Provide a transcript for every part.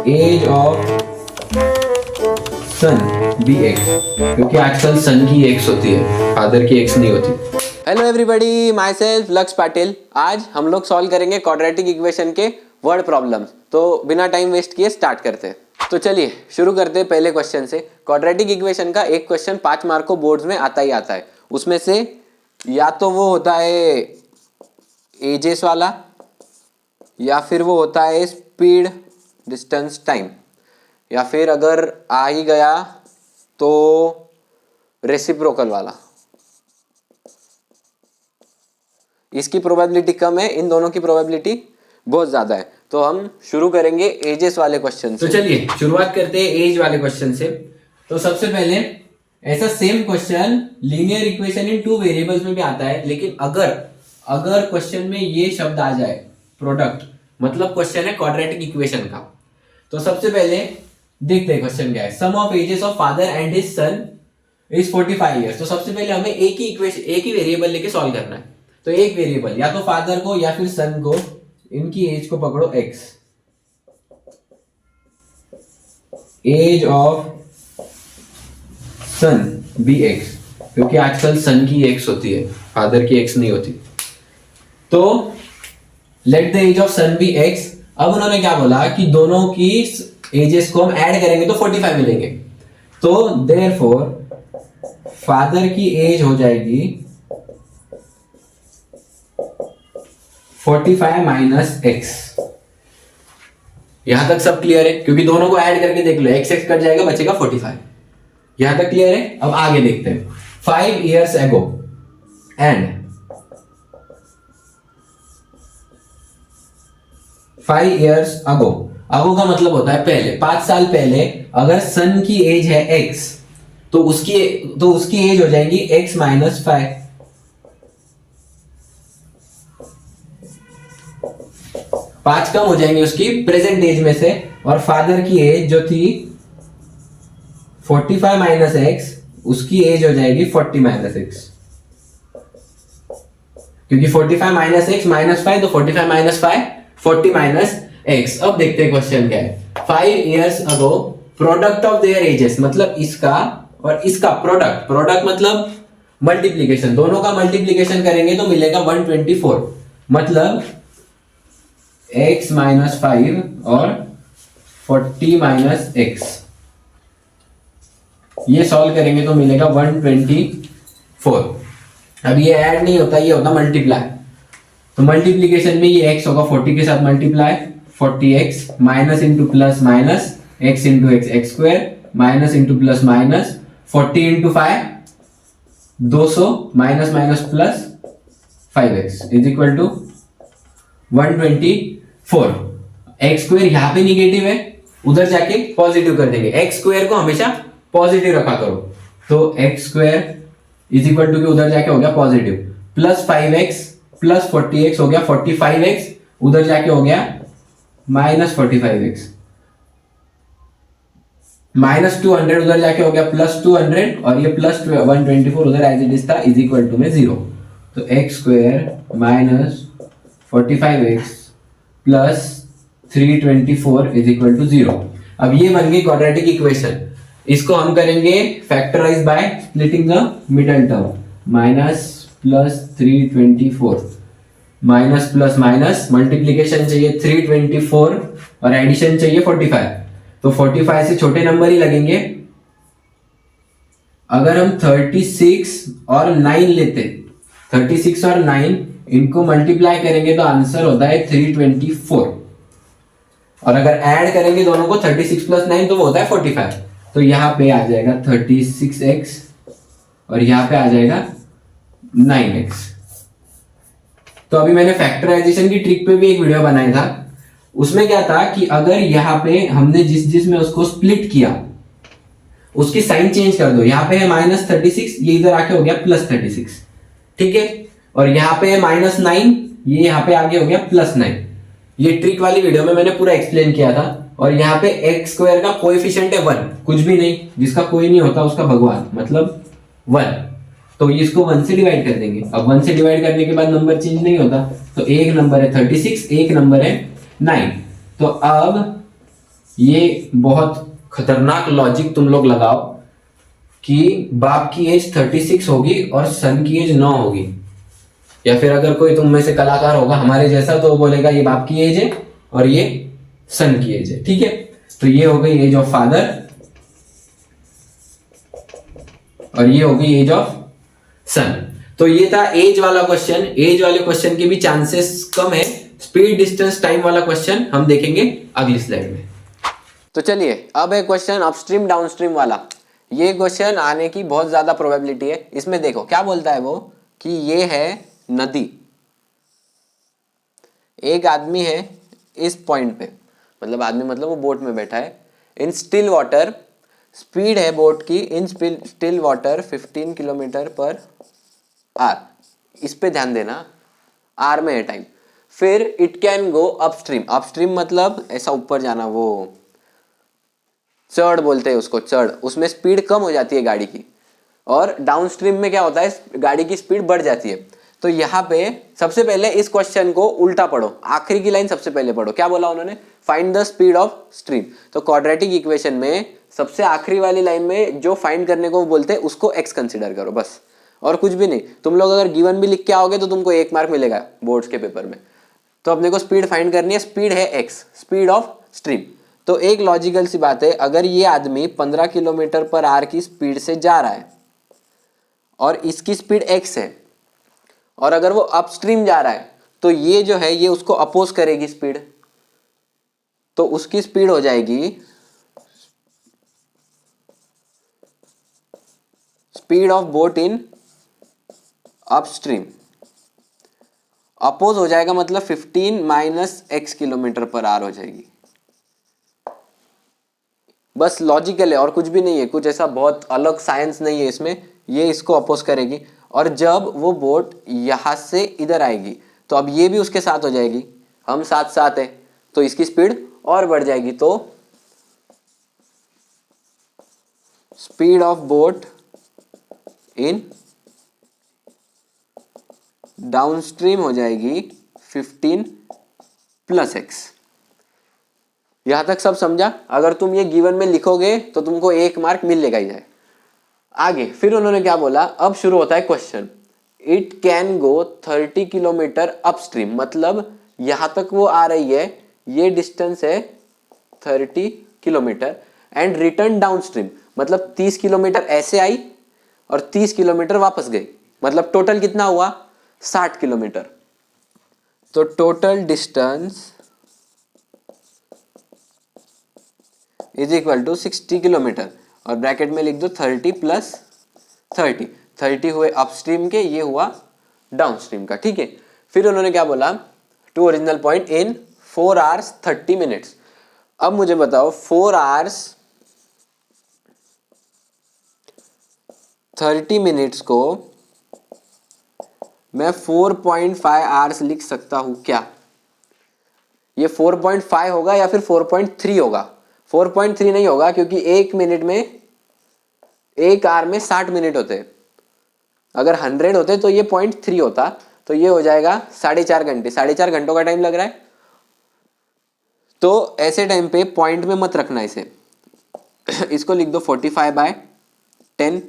As of son be x, क्योंकि आजकल सन की एक्स होती है, फादर की एक्स नहीं होती। हेलो एवरीबॉडी, माई सेल्फ लक्ष्य पाटिल। आज हम लोग सॉल्व करेंगे क्वाड्रेटिक इक्वेशन के वर्ड प्रॉब्लम्स। तो बिना टाइम वेस्ट किए स्टार्ट करते हैं। तो चलिए शुरू करते हैं पहले क्वेश्चन से। क्वाड्रेटिक इक्वेशन का एक क्वेश्चन 5 मार्क को बोर्ड्स में आता ही आता है। उसमें से या तो वो होता है एजेस वाला, या फिर वो होता है स्पीड, डिस्टेंस, टाइम, या फिर अगर आ ही गया तो रेसिप्रोकल वाला। इसकी प्रोबेबिलिटी कम है, इन दोनों की प्रोबेबिलिटी बहुत ज्यादा है। तो हम शुरू करेंगे एजेस वाले क्वेश्चन से। तो चलिए शुरुआत करते हैं एज वाले क्वेश्चन से। तो सबसे पहले ऐसा same question linear equation in 2 variables में भी आता है, लेकिन अगर क्वेश्चन में ये शब्द आ जाए प्रोडक्ट, मतलब क्वेश्चन है क्वाड्रेटिक इक्वेशन का। तो सबसे पहले देखते हैं क्वेश्चन क्या है। Sum of ages of father and his son is 45 years. तो सबसे पहले हमें एक ही वेरिएबल लेके सॉल्व करना है। तो एक वेरिएबल, या तो फादर को या फिर सन को, इनकी एज को पकड़ो x, age of son be x, क्योंकि आजकल सन की एक्स होती है, फादर की एक्स नहीं होती। तो let the age of son be x. अब उन्होंने क्या बोला कि दोनों की एजेस को हम ऐड करेंगे तो 45 मिलेंगे। तो देयरफॉर फादर की एज हो जाएगी 45 माइनस एक्स। यहां तक सब क्लियर है, क्योंकि दोनों को ऐड करके देख लो, एक्स एक्स कट जाएगा, बचेगा 45। यहां तक क्लियर है। अब आगे देखते हैं। 5 years ago and 5 years ago, अगो का मतलब होता है पहले, 5 साल पहले। अगर सन की एज है एक्स तो उसकी एज हो जाएगी एक्स माइनस 5। 5 कम हो जाएंगे उसकी प्रेजेंट एज में से, और फादर की एज जो थी 45 माइनस एक्स, उसकी एज हो जाएगी 40 माइनस एक्स, क्योंकि 45 माइनस एक्स माइनस 5, तो 45 माइनस 5 40 माइनस एक्स। अब देखते हैं क्वेश्चन क्या है। 5 years ago product of their edges, मतलब इसका और इसका प्रोडक्ट मतलब मल्टीप्लीकेशन, दोनों का मल्टीप्लीकेशन करेंगे तो मिलेगा 124, मतलब x माइनस 5 और 40 माइनस एक्स। ये सॉल्व करेंगे तो मिलेगा 124। अब ये ऐड नहीं होता, ये होता मल्टीप्लाई। तो मल्टीप्लीकेशन में ये x होगा 40 के साथ multiply, 40x minus into plus minus x into x square minus into plus minus 40 into 5 200 minus minus plus 5x is equal to 124। X square यहाँ पे निगेटिव है, उधर जाके पॉजिटिव कर देंगे। एक्स स्क्वायर को हमेशा पॉजिटिव रखा करो। तो x square is equal to, उधर जाके हो गया positive, plus 5x plus 40x हो गया 45x, उधर जाके हो गया माइनस 45x, माइनस 200 उधर जाके हो गया प्लस 200, और ये प्लस 124 उधर एज इट इज था, इज इक्वल टू में 0। तो x square minus 45x plus 324 is equal to 0। अब ये बन गई क्वाड्रेटिक इक्वेशन। इसको हम करेंगे factorise by splitting the middle term, minus plus 324 minus plus minus, multiplication चाहिए 324 और एडिशन चाहिए 45। तो 45 से छोटे नंबर ही लगेंगे। अगर हम 36 और 9 लेते, 36 और 9 इनको मल्टीप्लाई करेंगे तो आंसर होता है 324, और अगर ऐड करेंगे दोनों को 36 प्लस 9 तो वो होता है 45। तो यहाँ पे आ जाएगा 36x और यहाँ पे आ जाएगा 9x। तो अभी मैंने फैक्टराइजेशन की ट्रिक पे भी एक वीडियो बनाया था। उसमें क्या था कि अगर यहाँ पे हमने जिस में उसको स्प्लिट किया, उसकी साइन चेंज कर दो। यहाँ पे है माइनस 36, ये इधर आके हो गया प्लस 36, ठीक है। और यहाँ पे है माइनस 9, ये यहाँ पे आगे हो गया प्लस 9। ये ट्रिक वाली वीडियो में मैंने पूरा एक्सप्लेन किया था। और यहाँ पे एक्स स्क्वायर का कोएफिशिएंट है 1, कुछ भी नहीं, जिसका कोई नहीं होता उसका भगवान, मतलब 1। तो इसको 1 से डिवाइड कर देंगे। अब 1 से डिवाइड करने के बाद नंबर चेंज नहीं होता, तो एक नंबर है 36, एक नंबर है 9। तो अब ये बहुत खतरनाक लॉजिक तुम लोग लगाओ कि बाप की एज 36 होगी और सन की एज 9 होगी, या फिर अगर कोई तुम में से कलाकार होगा हमारे जैसा तो वो बोलेगा ये बाप की एज है और ये सन की एज है, ठीक है। तो ये हो गई एज ऑफ फादर और ये हो गई एज ऑफ सन। तो ये था एज वाला क्वेश्चन। एज वाले क्वेश्चन के भी चांसेस कम है। स्पीड डिस्टेंस टाइम वाला क्वेश्चन हम देखेंगे अगली स्लाइड में। तो चलिए अब है क्वेश्चन अपस्ट्रीम डाउनस्ट्रीम वाला। ये क्वेश्चन आने की बहुत ज्यादा प्रोबेबिलिटी है। इसमें देखो क्या बोलता है वो कि ये है नदी, एक आदमी है इस पॉइंट पे, मतलब आदमी मतलब वो बोट में बैठा है इन स्टिल वाटर, स्पीड है बोट की इन स्टिल वाटर 15 किलोमीटर पर आर। इस पे ध्यान देना, आर में है टाइम। फिर it can go upstream, upstream मतलब ऐसा ऊपर जाना, वो चढ़ बोलते हैं उसको, चढ़, उसमें स्पीड कम हो जाती है गाड़ी की। और डाउनस्ट्रीम में क्या होता है, गाड़ी की स्पीड बढ़ जाती है। तो यहाँ पे सबसे पहले इस क्वेश्चन को उल्टा पढ़ो, आखिरी की लाइन सबसे पहले पढ़ो। क्या बोला उन्होंने, find the speed of stream. तो क्वाड्रेटिक इक्वेशन में सबसे आखिरी वाली लाइन में जो फाइंड करने को बोलते हैं उसको एक्स कंसिडर करो बस, और कुछ भी नहीं। तुम लोग अगर गिवन भी लिख के आओगे तो तुमको 1 मार्क मिलेगा बोर्ड्स के पेपर में। तो अपने को स्पीड फाइंड करनी है, स्पीड है एक्स, स्पीड ऑफ स्ट्रीम। तो एक लॉजिकल सी बात है, अगर ये आदमी 15 किलोमीटर पर आवर की स्पीड से जा रहा है और इसकी स्पीड एक्स है, और अगर वो अपस्ट्रीम जा रहा है तो ये जो है ये उसको अपोज करेगी स्पीड, तो उसकी स्पीड हो जाएगी speed of boat in upstream. Oppose हो जाएगा मतलब 15 minus x kilometre per hour हो जाएगी। बस लॉजिकल है और कुछ भी नहीं है, कुछ ऐसा बहुत अलग साइंस नहीं है इसमें। ये इसको अपोज करेगी और जब वो बोट यहाँ से इधर आएगी तो अब ये भी उसके साथ हो जाएगी, हम साथ साथ है तो इसकी स्पीड और बढ़ जाएगी। तो speed of boat in downstream हो जाएगी 15 प्लस एक्स। यहां तक सब समझा? अगर तुम ये गिवन में लिखोगे तो तुमको 1 मार्क मिलेगा ही जाए। आगे फिर उन्होंने क्या बोला, अब शुरू होता है question. It can go 30 kilometre upstream, मतलब यहां तक वो आ रही है, ये डिस्टेंस है 30 किलोमीटर, एंड रिटर्न डाउनस्ट्रीम मतलब 30 किलोमीटर ऐसे आई और 30 किलोमीटर वापस गई, मतलब टोटल कितना हुआ 60 किलोमीटर। तो total distance is equal to 60 kilometre, और ब्रैकेट में लिख दो 30 प्लस 30। 30 हुए अपस्ट्रीम के, ये हुआ डाउनस्ट्रीम का, ठीक है। फिर उन्होंने क्या बोला, to original point in 4 hours 30 minutes. अब मुझे बताओ 4 आवर्स 30 मिनट्स को मैं 4.5 आवर्स लिख सकता हूं क्या? ये 4.5 होगा या फिर 4.3 होगा? 4.3 नहीं होगा, क्योंकि 1 मिनट में, 1 आवर में 60 मिनट होते हैं। अगर 100 होते तो ये 0.3 होता, तो ये हो जाएगा 4.5 घंटे। 4.5 घंटों का टाइम लग रहा है। तो ऐसे टाइम पे पॉइंट में मत रखना इसे इसको लिख दो 45/10,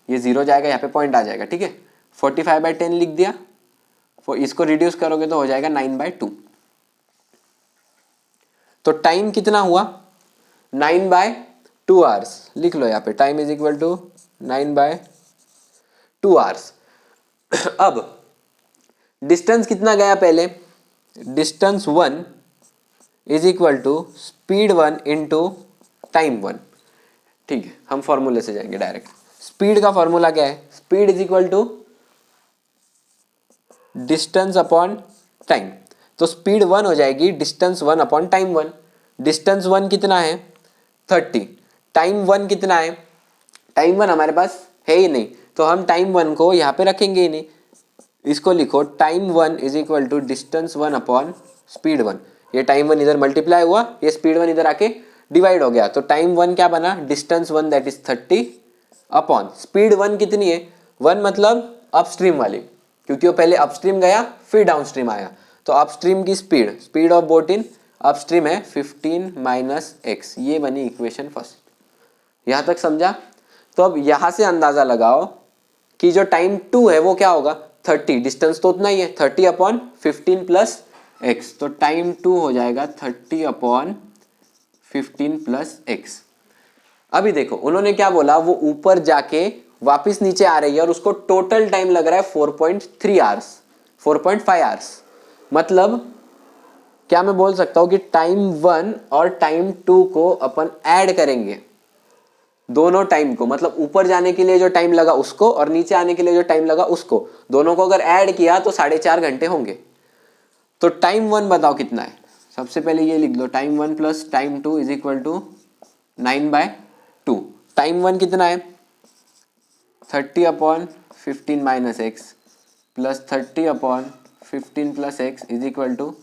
ये 0 जाएगा, यहाँ पे पॉइंट आ जाएगा, ठीक है। 45/10 लिख दिया, इसको रिड्यूस करोगे तो हो जाएगा 9/2। तो टाइम कितना हुआ 9/2 आवर्स। लिख लो यहाँ पे, time is equal to 9/2 hours. अब डिस्टेंस कितना गया पहले, distance 1 is equal to speed 1 into time 1, ठीक है। हम फॉर्मूले से जाएंगे डायरेक्ट। स्पीड का फॉर्मूला क्या है, speed is equal to distance upon time. तो स्पीड 1 हो जाएगी डिस्टेंस 1 अपॉन टाइम 1। डिस्टेंस 1 कितना है 30, टाइम 1 कितना है, टाइम 1 हमारे पास है ही नहीं, तो हम टाइम 1 को यहाँ पे रखेंगे ही नहीं। इसको लिखो time 1 is equal to distance 1 upon speed 1। ये टाइम 1 इधर मल्टीप्लाई हुआ, ये स्पीड 1 इधर आके डिवाइड हो गया, तो टाइम 1 क्या बना, distance 1 that is 30 upon speed 1 कितनी है, 1 मतलब अपस्ट्रीम वाली, क्योंकि वो पहले अपस्ट्रीम गया फिर डाउनस्ट्रीम आया। तो अपस्ट्रीम की speed, speed of boat in upstream है 15 माइनस एक्स, ये बनी इक्वेशन फर्स्ट। यहाँ तक समझा? तो अब यहाँ से अंदाज़ा लगाओ कि जो टाइम 2 है वो क्या होगा, 30, डिस्टेंस तो उतना ही है, 30 अपॉन 15 प्लस एक्स, तो टाइम 2 हो जाएगा 30 अपॉन 15 प्लस एक्स। अभी देखो उन्होंने क्या बोला, वो ऊपर जाके वापस नीचे आ रही है और उसको टोटल टाइम लग रहा है 4.3 आवर्स, 4.5 आवर्स। मतलब क्या मैं बोल सकता हूँ कि टाइम 1 और टाइम 2 को अपन ऐड करेंगे, दोनों टाइम को, मतलब ऊपर जाने के लिए जो टाइम लगा उसको और नीचे आने के लिए जो टाइम लगा उसको, दोनों को अगर ऐड किया तो 4.5 घंटे होंगे। तो टाइम 1 बताओ कितना है? सबसे पहले ये लिख लो, time 1 plus time 2 is equal to 9/2। Time 1 कितना है, 30 upon 15 minus x plus 30 upon 15 plus x is equal to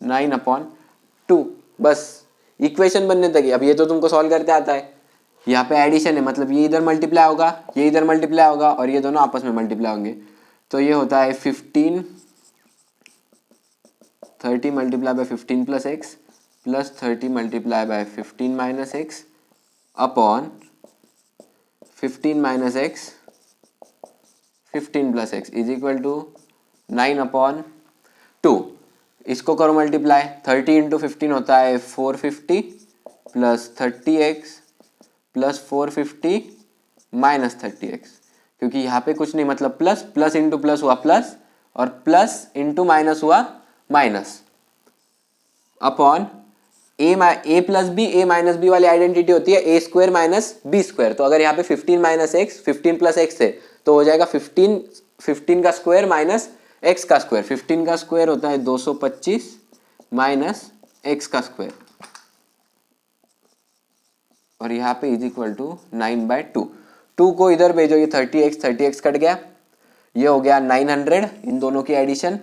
9/2। बस इक्वेशन बनने तक ही। अब ये तो तुमको सॉल्व करते आता है, यहाँ पे एडिशन है, मतलब ये इधर मल्टीप्लाई होगा, ये इधर मल्टीप्लाई होगा और ये दोनों आपस में मल्टीप्लाई होंगे। तो ये होता है 30 multiply by 15 plus x plus 30 multiply by 15 minus x upon 15 minus x 15 plus x is equal to 9/2। इसको करो मल्टीप्लाई, 30 इंटू 15 होता है 450 plus 30x plus 450 minus 30x, क्योंकि यहाँ पे कुछ नहीं, मतलब प्लस प्लस इंटू प्लस हुआ प्लस और प्लस इंटू माइनस हुआ माइनस, अपॉन ए प्लस बी, ए माइनस बी वाली आइडेंटिटी होती है ए स्क्वायर माइनस बी स्क्वायर। तो अगर यहाँ पे 15 माइनस एक्स 15 प्लस एक्स है तो हो जाएगा 15 का स्क्वायर माइनस एक्स का स्क्वायर। 15 का स्क्वायर होता है 225 माइनस एक्स का स्क्वायर और यहाँ पे इज इक्वल टू 9/2। 2 को इधर भेजो, ये 30x कट गया, ये हो गया 900, इन दोनों की एडिशन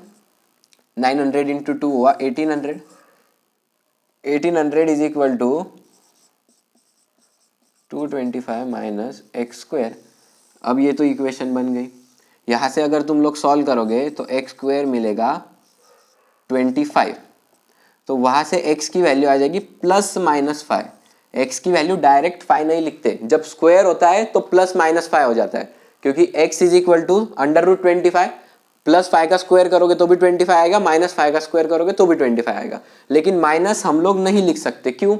900 इंटू 2 हुआ 1800। 1800 is equal to 225 minus x square. अब ये तो इक्वेशन बन गई। यहाँ से अगर तुम लोग सॉल्व करोगे तो एक्स स्क्वायर मिलेगा 25, तो वहाँ से x की वैल्यू आ जाएगी प्लस माइनस 5। x की वैल्यू डायरेक्ट 5 नहीं लिखते, जब स्क्वायर होता है तो प्लस माइनस 5 हो जाता है, क्योंकि x is equal to √25, plus 5 का स्क्वायर करोगे तो भी 25 आएगा, माइनस 5 का स्क्वायर करोगे तो भी 25 आएगा। लेकिन माइनस हम लोग नहीं लिख सकते, क्यों?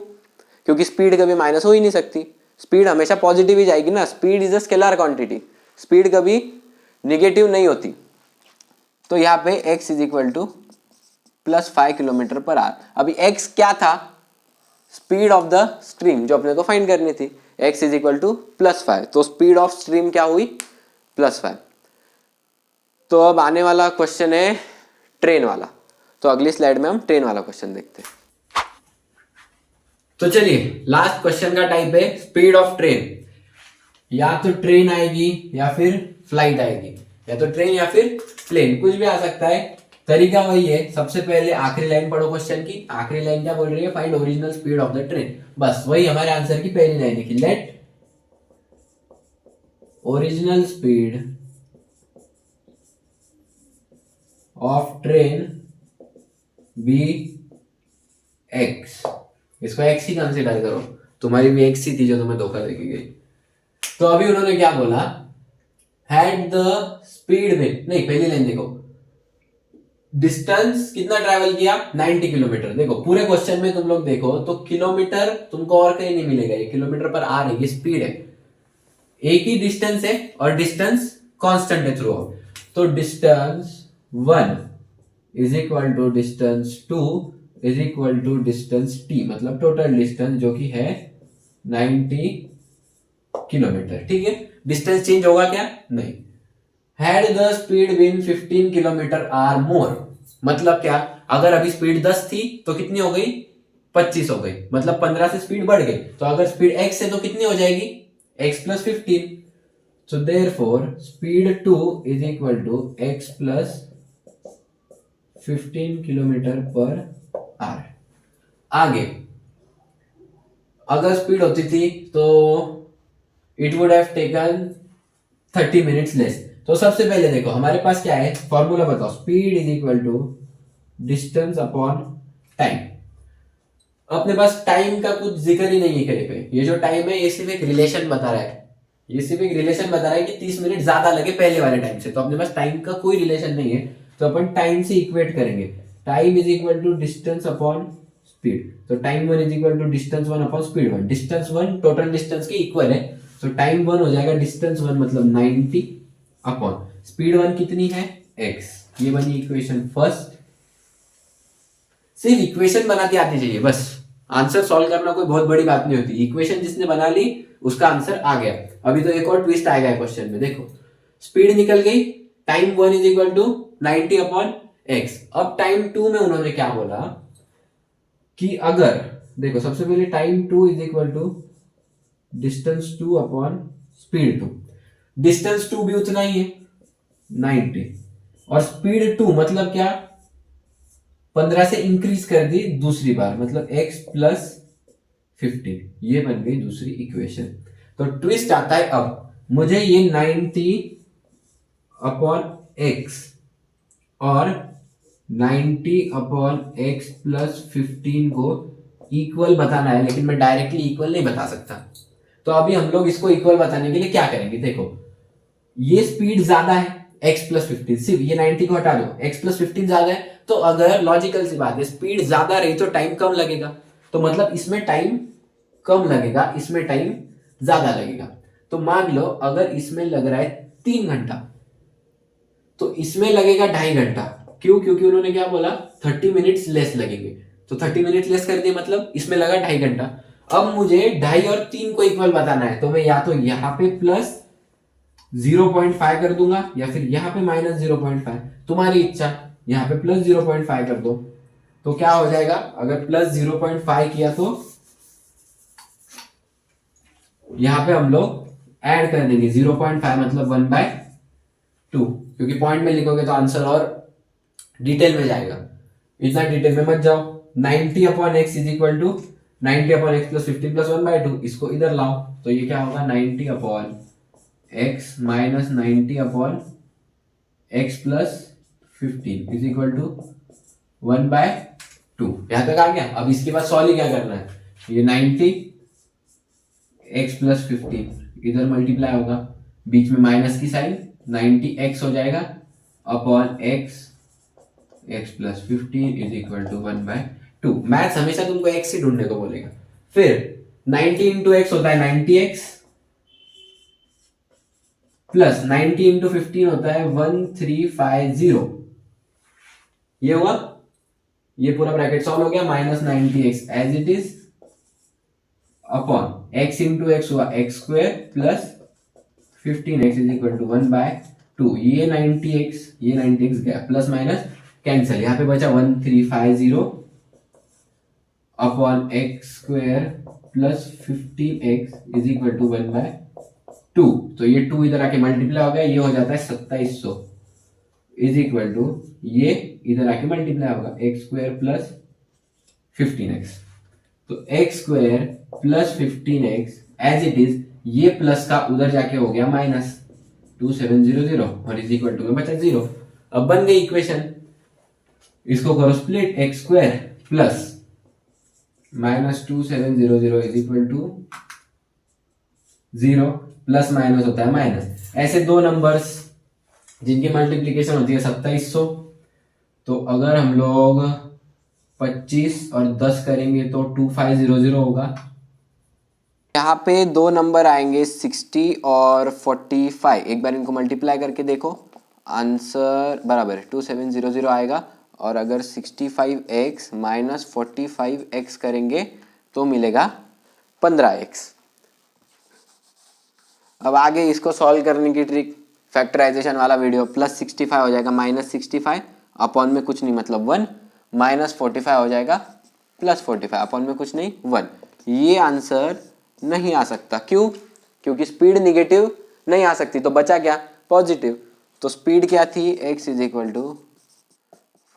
क्योंकि स्पीड कभी माइनस हो ही नहीं सकती, स्पीड हमेशा पॉजिटिव ही जाएगी ना, speed is a scalar quantity, speed कभी निगेटिव नहीं होती। तो यहाँ पे x is equal two plus 5 kilometre per our. अभी x क्या था, स्पीड ऑफ द स्ट्रीम जो अपने को फाइंड करनी थी, x is equal two plus 5, तो स्पीड ऑफ स्ट्रीम क्या हुई, +5। तो अब आने वाला क्वेश्चन है ट्रेन वाला, तो अगली स्लाइड में हम ट्रेन वाला क्वेश्चन देखते हैं। तो चलिए लास्ट क्वेश्चन का टाइप है स्पीड ऑफ ट्रेन। या तो ट्रेन आएगी या फिर फ्लाइट आएगी, या तो ट्रेन या फिर प्लेन, कुछ भी आ सकता है। तरीका वही है, सबसे पहले आखिरी लाइन पढ़ो क्वेश्चन की। आखिरी लाइन क्या बोल रही है, find original speed of the train. बस वही हमारे आंसर की पहली लाइन है कि let original speed of train be x. इसको एक्स ही कंसिडर करो, तुम्हारी भी एक्स ही थी जो तुम्हें धोखा देके गई। तो अभी उन्होंने क्या बोला, हैड द स्पीड में, नहीं पहली लाइन देखो, डिस्टेंस कितना ट्रैवल किया, 90 किलोमीटर। देखो पूरे क्वेश्चन में तुम लोग देखो तो किलोमीटर तुमको और कहीं नहीं मिलेगा, ये किलोमीटर पर आ रही है, स्पीड है, एक ही डिस्टेंस है और डिस्टेंस कांस्टेंट है थ्रू आउट। तो distance 1 is equal to distance 2 is equal to distance t, मतलब टोटल डिस्टेंस जो कि है 90 किलोमीटर। ठीक है, डिस्टेंस चेंज होगा क्या, नहीं। Had the speed been 15 kilometre or more, मतलब क्या, अगर अभी स्पीड 10 थी तो कितनी हो गई, 25 हो गई, मतलब 15 से स्पीड बढ़ गई। तो अगर स्पीड x है तो कितनी हो जाएगी, x plus 15। So therefore speed 2 is equal to x plus 15 kilometre per hour. आगे अगर स्पीड होती थी तो it would have taken 30 minutes less. तो सबसे पहले देखो हमारे पास क्या है, फॉर्मूला बताओ, speed is equal to distance upon time. अपने पास टाइम का कुछ जिक्र ही नहीं है कहीं पे। ये जो टाइम है ये सिर्फ एक रिलेशन बता रहा है, ये सिर्फ एक रिलेशन बता रहा है कि 30 मिनट ज्यादा लगे पहले वाले टाइम से। तो अपने पास टाइम का कोई रिलेशन नहीं है, तो अपन टाइम से इक्वेट करेंगे। Time is equal to distance upon speed. तो time 1 is equal to distance 1 upon speed 1। Distance 1 total distance के इक्वल है, तो टाइम 1 हो जाएगा डिस्टेंस 1 मतलब 90 अपॉन स्पीड 1 कितनी है x। ये बनी इक्वेशन फर्स्ट। सिर्फ इक्वेशन बनाती आती चाहिए बस, आंसर सॉल्व करना कोई बहुत बड़ी बात नहीं होती। इक्वेशन जिसने बना ली उसका आंसर आ गया। अभी तो एक और ट्विस्ट आएगा क्वेश्चन में, देखो स्पीड निकल गई, time 1 is equal to 90 upon x। अब टाइम 2 में उन्होंने क्या बोला कि अगर, देखो सबसे पहले time 2 is equal to distance 2 upon speed 2। Distance 2 भी उतना ही है 90, और स्पीड 2 मतलब क्या, 15 से इंक्रीज कर दी दूसरी बार, मतलब x प्लस 15। ये बन गई दूसरी इक्वेशन। तो ट्विस्ट आता है, अब मुझे ये 90 अपॉन x और 90 अपॉन x प्लस 15 को इक्वल बताना है, लेकिन मैं डायरेक्टली इक्वल नहीं बता सकता। तो अभी हम लोग इसको इक्वल बताने के लिए क्या करेंगे, देखो ये स्पीड ज्यादा है x प्लस 15, सिर्फ ये 90 को हटा दो, x प्लस 15 ज्यादा है। तो अगर लॉजिकल सी बात है, स्पीड ज्यादा रही तो टाइम कम लगेगा, तो मतलब इसमें टाइम कम लगेगा, इसमें टाइम ज्यादा लगेगा। तो मान लो अगर इसमें लग रहा है 3 घंटा, तो इसमें लगेगा 2.5 घंटा। क्यों? क्योंकि उन्होंने क्या बोला, 30 मिनट्स लेस लगेंगे। तो 30 मिनट लेस कर दिए, मतलब इसमें लगा 2.5 घंटा। अब मुझे 2.5 और 3 को इक्वल बताना है, तो मैं या तो यहाँ पे प्लस 0.5 कर दूंगा या फिर यहाँ पे माइनस 0.5, तुम्हारी इच्छा। यहाँ पे प्लस 0.5 कर दो, तो क्या हो जाएगा, अगर प्लस 0.5 किया तो यहाँ पे हम लोग ऐड कर देंगे 0.5 मतलब 1/2, क्योंकि पॉइंट में लिखोगे तो आंसर और डिटेल में जाएगा। इतना डिटेल में मत जाओ। 90 upon x is equal to 90 upon x plus 15 plus 1/2, इसको इधर लाओ तो ये क्या होगा, 90 upon x minus 90 upon x plus 15 is equal to 1/2। यहां तक आ गया। अब इसके बाद सॉल्व क्या करना है, ये 90 एक्स प्लस 15 इधर मल्टीप्लाई होगा, बीच में माइनस की साइन, 90 एक्स हो जाएगा upon x x plus 15 is equal to 1/2। Maths हमेशा तुमको एक्स ही ढूंढने को बोलेगा। फिर 90 इंटू एक्स होता है 90x प्लस 90 इंटू 15 होता है 1350। ये हुआ, ये पूरा ब्रैकेट सॉल्व हो गया, minus 90x as it is upon x into x हुआ x square plus 15x is equal to 1/2। ये 90x ये 90x गया, प्लस माइनस कैंसिल, यहाँ पे बचा 1350 upon x square plus 15x is equal to 1/2। तो ये 2 इधर आके मल्टीप्लाई हो गया, ये हो जाता है 2700 इज इक्वल टू, ये इधर आके मल्टीप्लाई होगा एक्स स्क्वायर प्लस 15x। तो x square plus 15x as it is, ये प्लस का उधर जाके हो गया माइनस 2700 और इज इक्वल टू में बचा 0। अब बन गई इक्वेशन, इसको करो split, x square plus minus 2700 is equal to 0, plus minus होता है माइनस। ऐसे दो नंबर्स जिनकी मल्टीप्लीकेशन होती है 2700, तो अगर हम लोग 25 और 10 करेंगे तो 2500 होगा। यहाँ पे दो नंबर आएंगे 60 और 45। एक बार इनको मल्टीप्लाई करके देखो, आंसर बराबर 2700 आएगा। और अगर 65x माइनस 45x करेंगे तो मिलेगा 15x। अब आगे इसको सॉल्व करने की ट्रिक, फैक्टराइजेशन वाला वीडियो, प्लस 65 हो जाएगा माइनस 65 अपॉन में कुछ नहीं मतलब 1, माइनस 45 हो जाएगा प्लस 45 अपॉन में कुछ नहीं 1। ये आंसर नहीं आ सकता, क्यों? क्योंकि स्पीड निगेटिव नहीं आ सकती, तो बचा क्या, पॉजिटिव। तो स्पीड क्या थी, x is equal to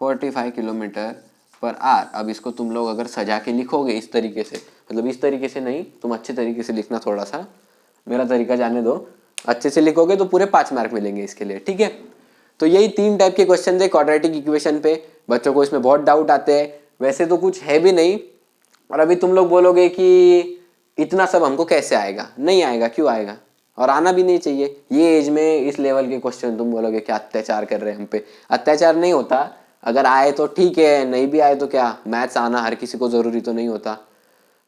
45 kilometre per hour. अब इसको तुम लोग अगर सजा के लिखोगे इस तरीके से, मतलब इस तरीके से नहीं, तुम अच्छे तरीके से लिखना, थोड़ा सा मेरा तरीका जाने दो, अच्छे से लिखोगे तो पूरे 5 मार्क मिलेंगे इसके लिए, ठीक है। तो यही 3 टाइप के क्वेश्चन थे क्वाड्रेटिक इक्वेशन पे। बच्चों को इसमें बहुत डाउट आते हैं, वैसे तो कुछ है भी नहीं, और अभी तुम लोग बोलोगे कि इतना सब हमको कैसे आएगा, नहीं आएगा, क्यों आएगा, और आना भी नहीं चाहिए। ये एज में इस लेवल के क्वेश्चन तुम बोलोगे क्या अत्याचार कर रहे हैं हम पे, अत्याचार नहीं होता। अगर आए तो ठीक है, नहीं भी आए तो क्या, मैथ्स आना हर किसी को ज़रूरी तो नहीं होता।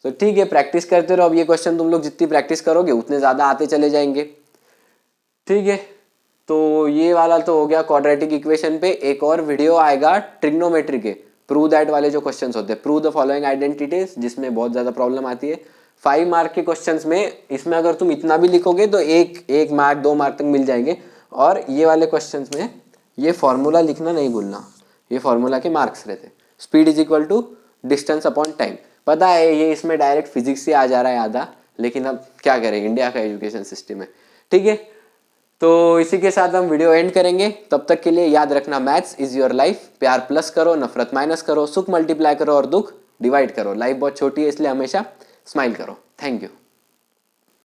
तो ठीक है, प्रैक्टिस करते रहो। अब ये क्वेश्चन तुम लोग जितनी प्रैक्टिस करोगे उतने ज़्यादा आते चले जाएंगे। ठीक है, तो ये वाला तो हो गया क्वाड्रेटिक इक्वेशन पे। एक और वीडियो आएगा ट्रिग्नोमेट्री के, प्रूव दैट वाले जो क्वेश्चंस होते हैं, प्रूव द फॉलोइंग आइडेंटिटीज, जिसमें बहुत ज़्यादा प्रॉब्लम आती है 5 मार्क के क्वेश्चंस में। इसमें अगर तुम इतना भी लिखोगे तो एक मार्क 2 मार्क तक मिल जाएंगे। और ये वाले क्वेश्चंस में ये फॉर्मूला लिखना नहीं भूलना, ये फॉर्मूला के मार्क्स रहते। Speed is equal to distance upon time. पता है ये इसमें डायरेक्ट फिजिक्स से आ जा रहा है आधा, लेकिन अब क्या करें, इंडिया का एजुकेशन सिस्टम है। ठीक है, तो इसी के साथ हम वीडियो एंड करेंगे। तब तक के लिए याद रखना, मैथ्स इज योर लाइफ। प्यार प्लस करो, नफरत माइनस करो, सुख मल्टीप्लाई करो और दुख डिवाइड करो। लाइफ बहुत छोटी है इसलिए हमेशा स्माइल करो। Thank you.